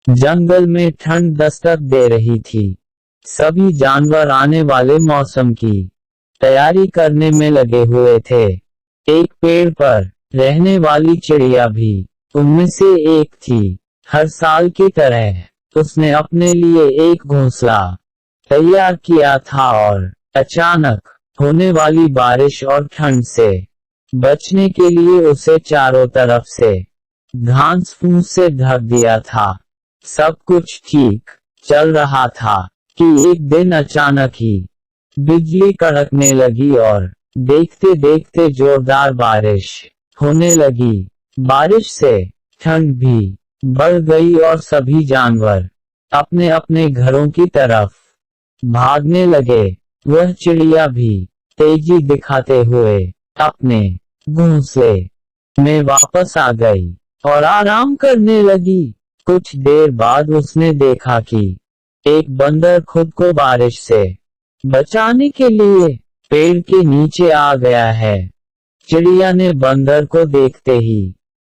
जंगल में ठंड दस्तक दे रही थी। सभी जानवर आने वाले मौसम की तैयारी करने में लगे हुए थे। एक पेड़ पर रहने वाली चिड़िया भी उनमें से एक थी। हर साल की तरह उसने अपने लिए एक घोंसला तैयार किया था और अचानक होने वाली बारिश और ठंड से बचने के लिए उसे चारों तरफ से घास फूस से ढक दिया था। सब कुछ ठीक चल रहा था कि एक दिन अचानक ही बिजली कड़कने लगी और देखते देखते जोरदार बारिश होने लगी। बारिश से ठंड भी बढ़ गई और सभी जानवर अपने अपने घरों की तरफ भागने लगे। वह चिड़िया भी तेजी दिखाते हुए अपने घोंसले में वापस आ गई और आराम करने लगी। कुछ देर बाद उसने देखा कि एक बंदर खुद को बारिश से बचाने के लिए पेड़ के नीचे आ गया है। चिड़िया ने बंदर को देखते ही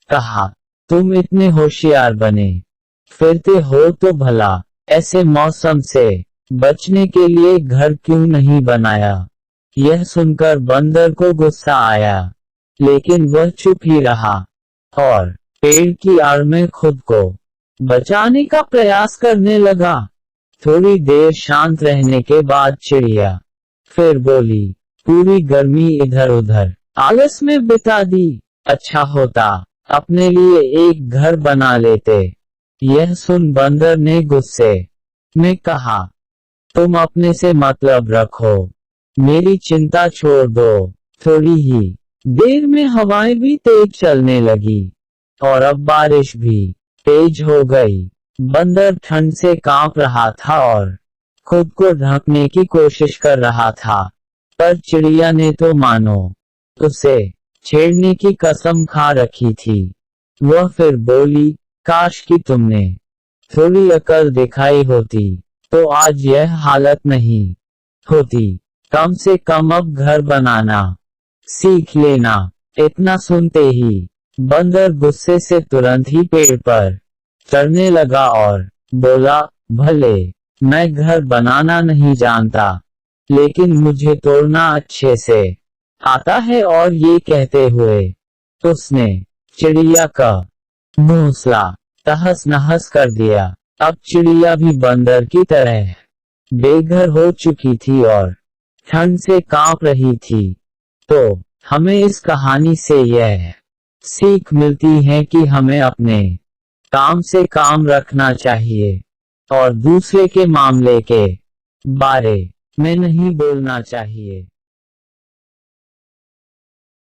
कहा, तुम इतने होशियार बने फिरते हो तो भला ऐसे मौसम से बचने के लिए घर क्यों नहीं बनाया। यह सुनकर बंदर को गुस्सा आया, लेकिन वह चुप ही रहा और पेड़ की आड़ में खुद को बचाने का प्रयास करने लगा। थोड़ी देर शांत रहने के बाद चिड़िया फिर बोली, पूरी गर्मी इधर उधर आलस में बिता दी, अच्छा होता अपने लिए एक घर बना लेते। यह सुन बंदर ने गुस्से में कहा, तुम अपने से मतलब रखो, मेरी चिंता छोड़ दो। थोड़ी ही देर में हवाएं भी तेज चलने लगी और अब बारिश भी तेज हो गई। बंदर ठंड से कांप रहा था और खुद को ढकने की कोशिश कर रहा था, पर चिड़िया ने तो मानो उसे छेड़ने की कसम खा रखी थी। वह फिर बोली, काश कि तुमने थोड़ी अकल दिखाई होती तो आज यह हालत नहीं होती। कम से कम अब घर बनाना सीख लेना। इतना सुनते ही बंदर गुस्से से तुरंत ही पेड़ पर चढ़ने लगा और बोला, भले मैं घर बनाना नहीं जानता, लेकिन मुझे तोड़ना अच्छे से आता है। और ये कहते हुए उसने चिड़िया का घोंसला तहस नहस कर दिया। अब चिड़िया भी बंदर की तरह बेघर हो चुकी थी और ठंड से कांप रही थी। तो हमें इस कहानी से यह सीख मिलती है कि हमें अपने काम से काम रखना चाहिए और दूसरे के मामले के बारे में नहीं बोलना चाहिए।